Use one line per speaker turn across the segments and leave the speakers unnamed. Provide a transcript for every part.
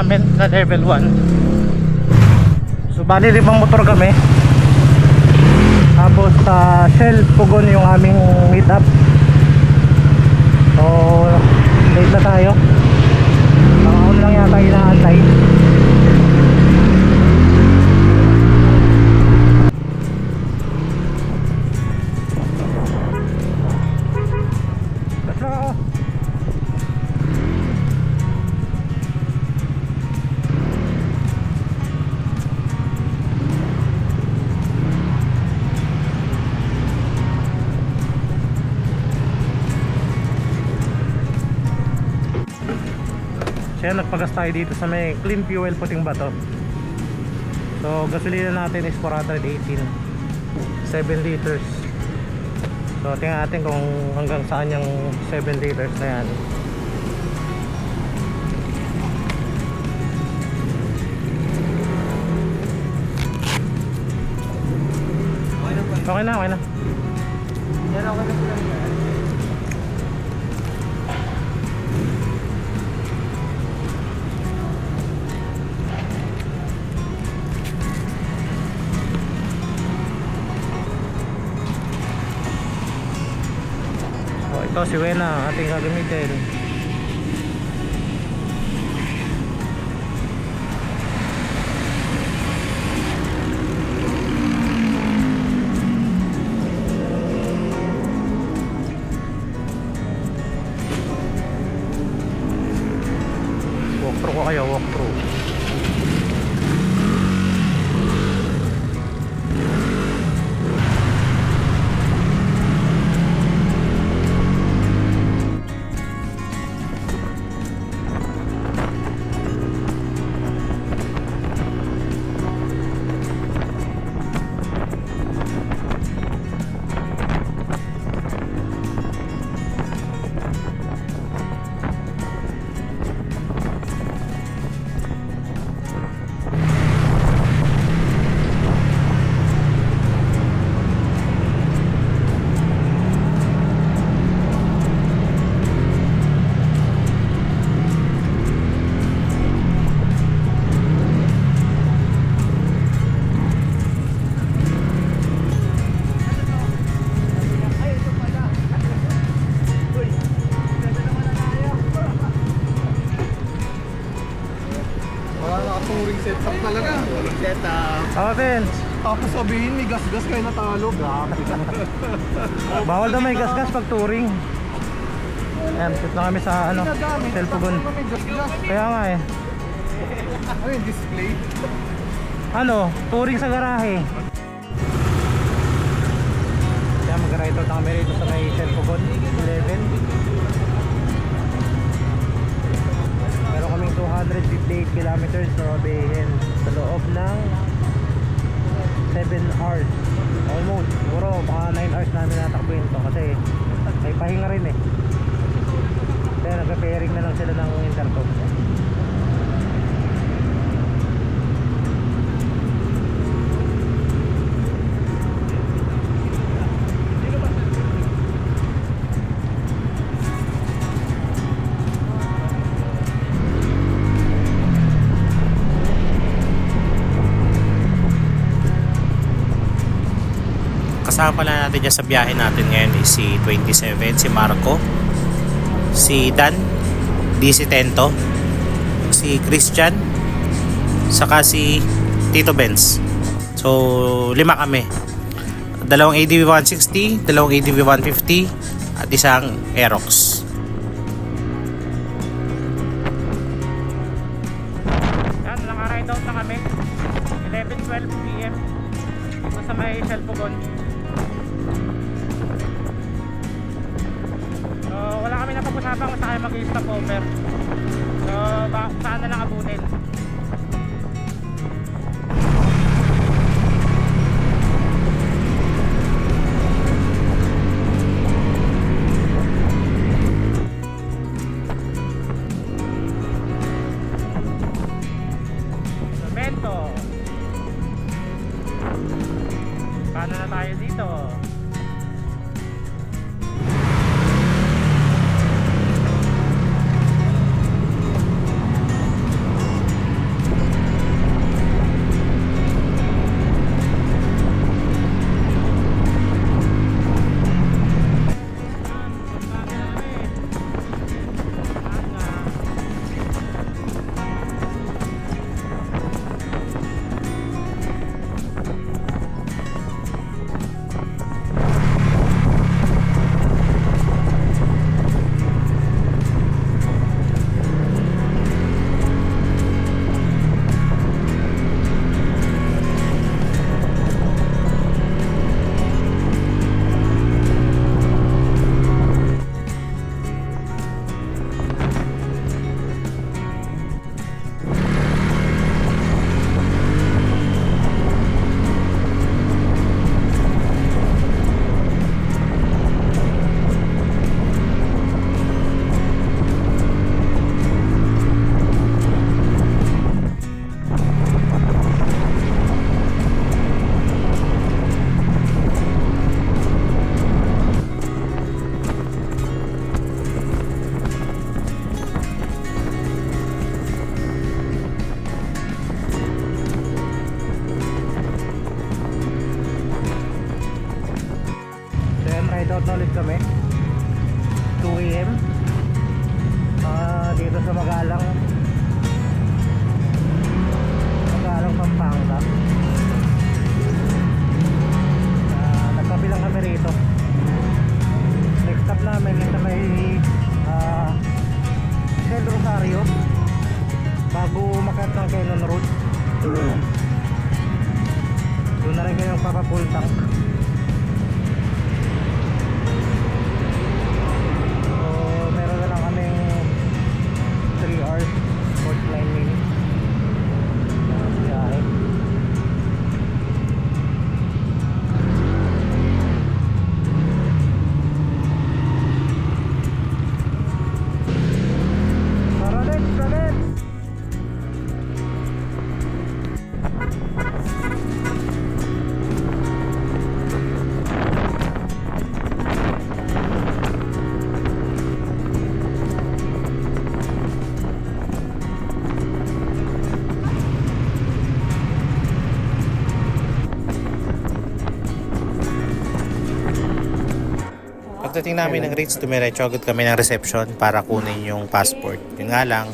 namin sa level 1. So bali 5 motor kami. Tapos sa Shell Pugon yung aming meet up. So late na tayo. Ako lang yata inaantay. Kaya nagpagas tayo dito sa may Clean Fuel Puting Bato. So gasolina natin is 418, 7 liters. So tingnan natin kung hanggang saan yung 7 liters na yan. Okay na, okay na. Yan, okay na sila. Ito si Wena ating gagamitin. Walkthrough ko kayo, walkthrough.
Setup talaga. Setup.
Atin.
Tapos sabihin may gas-gas kayo natalo. Grabe.
Bawal daw may gas-gas pag touring. Ayan, sit na kami sa ano, Shell Pugon. Kaya nga eh.
Ano yung display?
Ano, touring sa garahe. Kaya mag-ride out na kami rito sa may Shell Pugon 11. Meron kaming 258 kilometers na mabihin sa loob ng 7 hours. Almost, siguro baka 9 hours namin natakbuhin to kasi may pahinga rin eh. Kaya nag-pairing na lang sila ng intercom.
Kasama pala natin dyan sa biyahe natin ngayon is si 27, si Marco, si Dan, DC Tento, si Christian, saka si Tito Benz. So 5 kami, 2 ADV 160, 2 ADV 150 at isang Aerox.
Yan, naka-ride out na kami 11:12 PM sa may Shell Pugon. So wala kami napag-usapan kung saan mag-stop over. So saan na lang abutin. Cemento. Paano na tayo dito? na ulit kami 2 AM dito sa Magalang Pampanga. Nagkape lang kami rito. Next stop namin ito may Del Rosario bago umakyat ng Quezon Road. Doon na rin kayong papafull tank. So meron na lang kaming 3 hours 49 minutes na biyahe. Tara, let's!
Pagdating namin ng Ritz, dumiretso agad kami ng reception para kunin yung passport. Yun nga lang,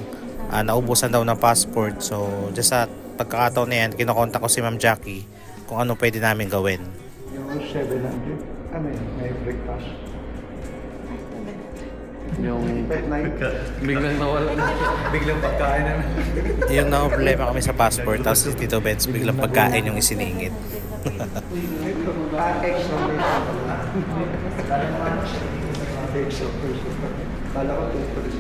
naubusan daw ng passport. So, just sa pagkakataon na yan, kinokontak ko si Ma'am Jackie kung ano pwede namin gawin.
Yung 700, ano yun, may breakfast. Yung biglang nawala na. Biglang pagkain na.
Yung na-problema kami sa passport, tapos si Tito Benz biglang pagkain yung isiningit.
Kala ko toothbrush.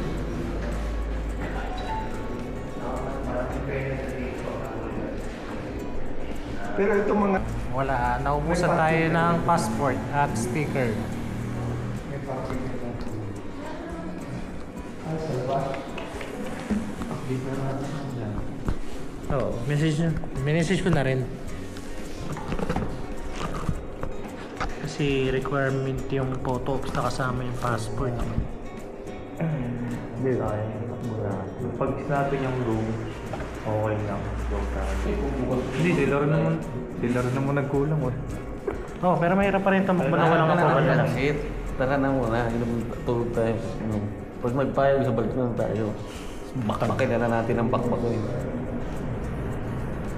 Pero ito mga
Wala, naubusan tayo ng passport at sticker. Oo, message ko na rin. Kasi requirement yung photo ops na kasama yung passport.
Hindi kaya. Pag sinabi niyang room, okay lang. Hindi, sila rin naman nagkulang.
Oh, pero mahirap pa rin tumakbo na walang kapag lang.
Tara na muna, tulog tayo. Pag nagpayag sa balik na tayo, bakbakin na natin ang bakbakin.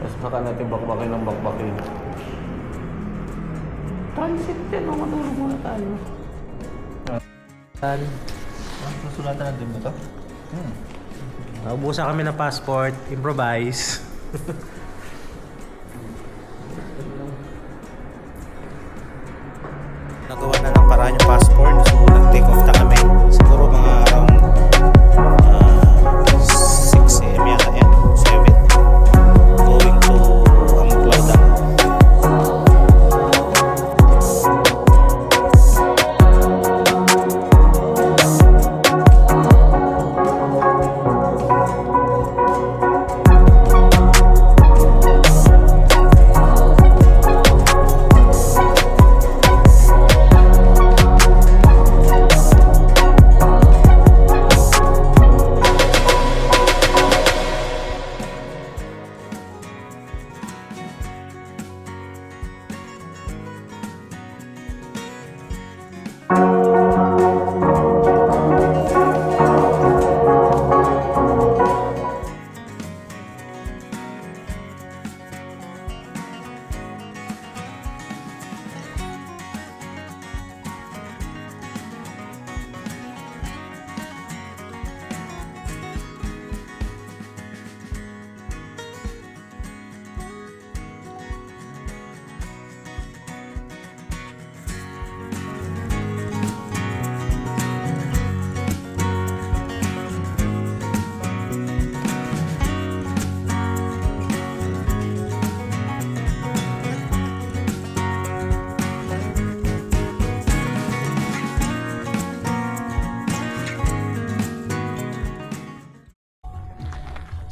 Tapos baka natin bakbakin ng bakbakin. Transit yan, matulog muna tayo.
Nasulatan natin ba ito?
Naubusan kami ng passport, improvise.
Nagawa na ng paraan yung passport, so nag-take off na kami. Siguro mga around 6 AM yata yan, 7. Going to Amcloud.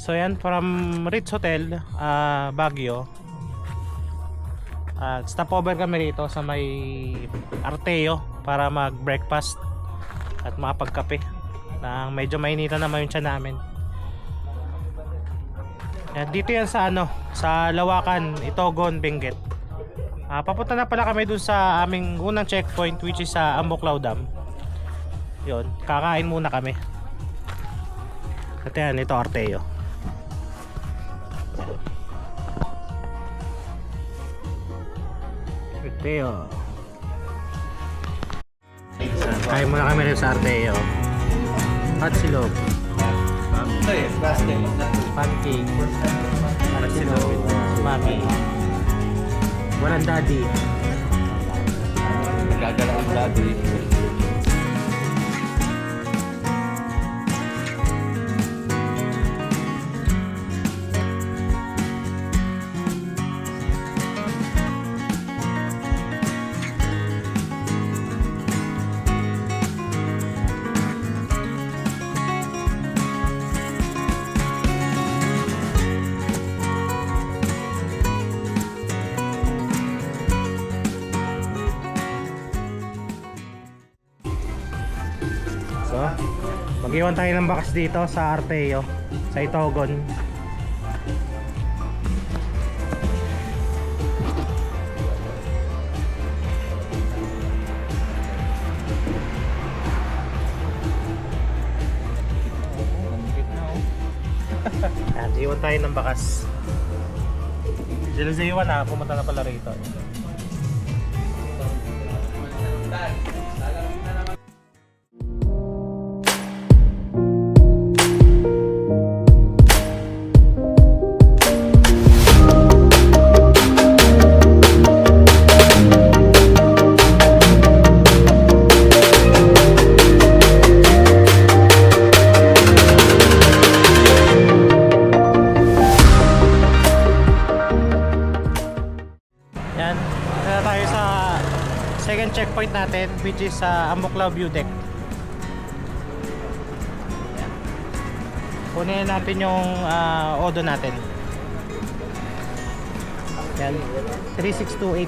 So yan, from Ritz Hotel, Baguio. Stopover kami rito sa may Arteo para mag-breakfast at makapagkape. Medyo mainita naman yung tiyan namin. Yan, dito yan sa sa Lawakan, Itogon, Benguet.
Papunta na pala kami dun sa aming unang checkpoint, which is sa Ambuklaw Dam. Yun, kakain muna kami. At yan, ito Arteo. Arteo. Kain muna kami rin sa Arteo. Hot silog. Pancake. Hot silog. Mami. Walang daddy.
Gagala ang dati.
So, mag-iwan tayo ng bakas dito sa Arteo, sa Itogon. Yan, iwan tayo ng bakas. Sila sa iwan ha, pumunta na pala rito. Yan, na tayo sa second checkpoint natin, which is sa Ambuklaw View Deck. Yan. Kunin natin yung odo natin. Yan, 3628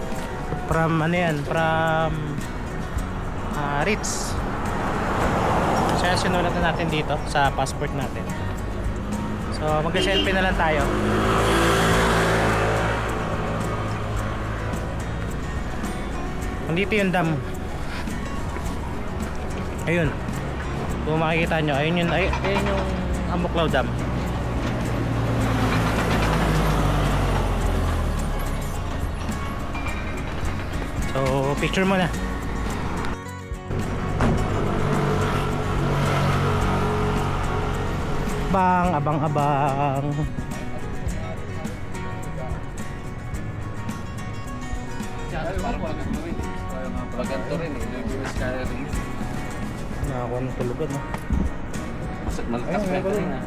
from ano yan, from Ritz. Kaya sinulat na natin dito sa passport natin. So mag-selfie na lang tayo. Nandito yung dam. Ayun. Kung makikita nyo, ayun yung Ambuklaw Dam. So, picture mo na. Abang.
Baganto rin eh. Yung kaya rin.
Nakakuha ng tulugan, no?
Malakas pa rin ah.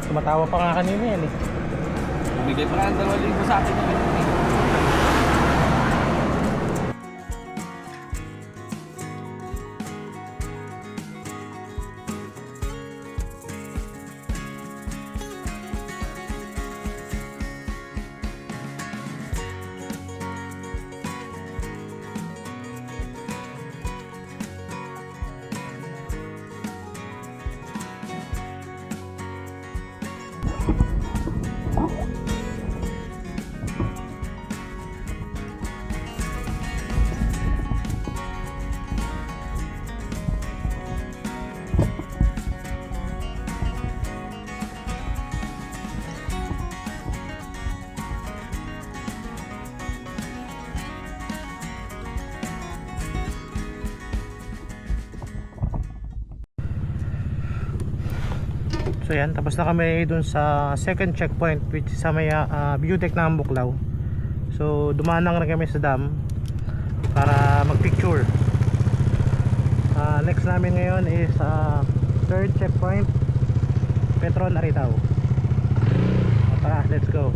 Tumatawa pa nga kanina yan eh.
Bigay pa nga ang 2,000 sa akin.
So yan, tapos na kami dun sa second checkpoint, which is sa may view deck ng Ambuklaw. So dumaan lang kami sa dam para magpicture. Next namin ngayon is third checkpoint, Petron Aritao. Tara, let's go.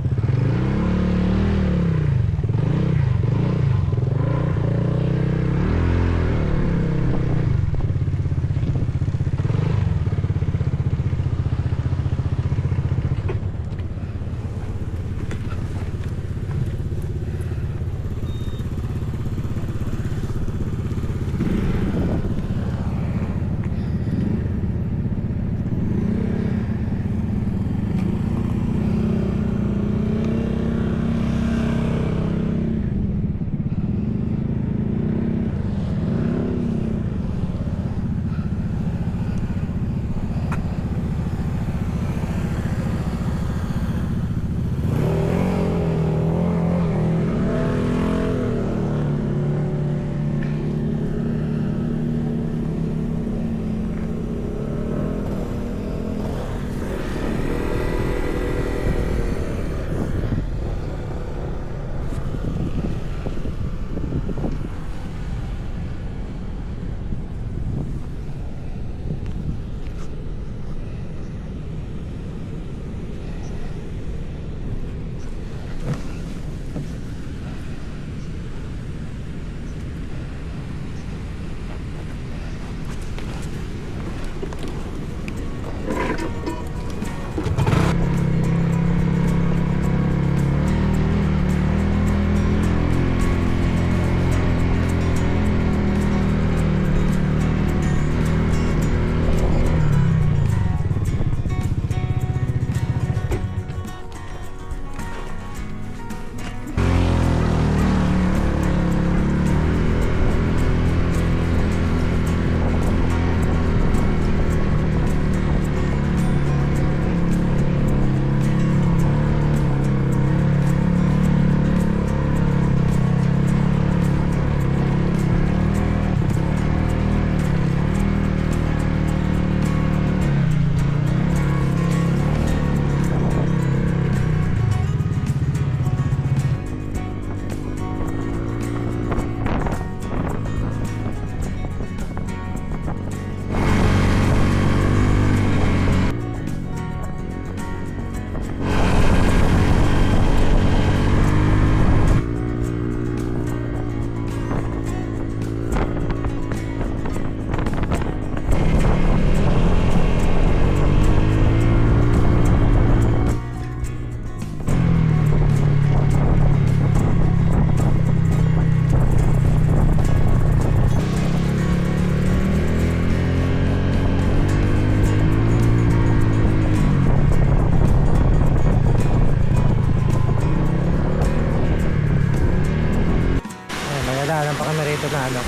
rito na ano.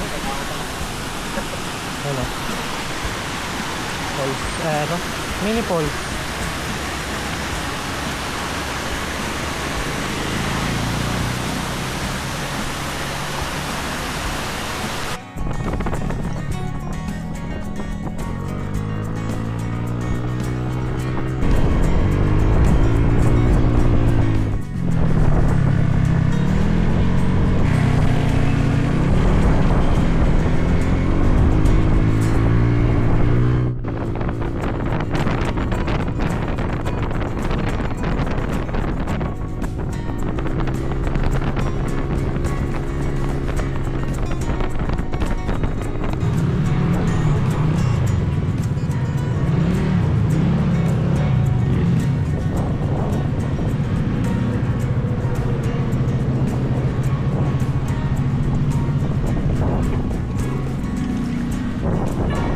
Ano? Falls, ano? Mini falls.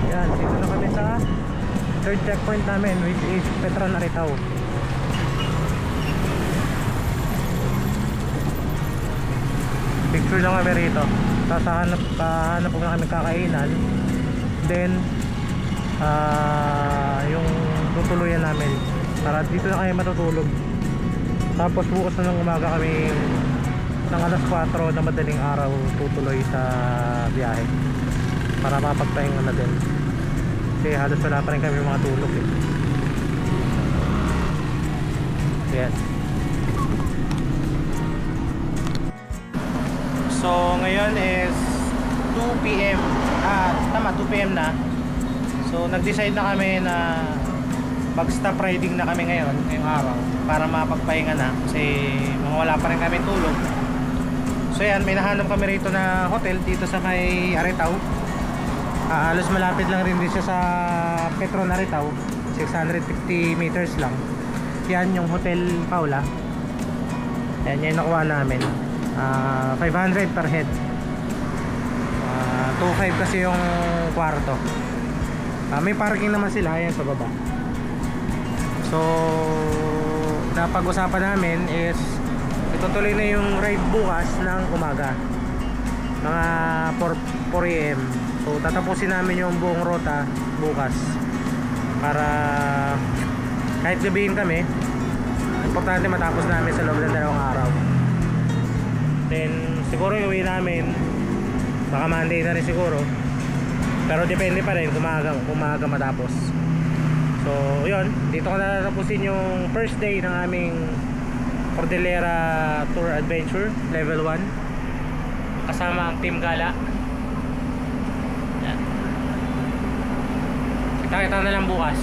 Yan, dito na kami sa third checkpoint namin, which is Petron Aritao. Picture lang kami rito. Tapos hanap po na kami kakainan. Then yung tutuluyan namin para dito na kami matutulog. Tapos bukas na ng umaga kami ng alas 4 na madaling araw tutuloy sa biyahe para mapagpahinga na din. Kasi halos wala pa rin kami mga tulog eh. Yes. So ngayon is 2 PM. Tama, 2 PM na. So nag-decide na kami na mag-stop riding na kami ngayon, ngayong araw, para mapagpahinga na kasi mga wala pa rin kami tulog. So yan, may nahanap kami rito na hotel dito sa may Aritao. Halos malapit lang rin din siya sa Petron Aritao, 650 meters lang. Yan yung Hotel Paula. Yan yung nakuha namin. 500 per head. 2.5 kasi yung kwarto. May parking naman sila yan sa baba. So napag-usapan namin is itutuloy na yung ride bukas ng umaga, mga 4 AM. So tatapusin namin yung buong ruta bukas para kahit gabihin kami, importante matapos namin sa loob ng 2 araw. Then siguro yung uwi namin baka Monday na rin siguro, pero depende pa rin kung maaga matapos. So yun, dito ko na tatapusin yung first day ng aming Cordillera Tour Adventure Level 1 kasama ang Team Gala. Yan. Kita-kita na lang bukas.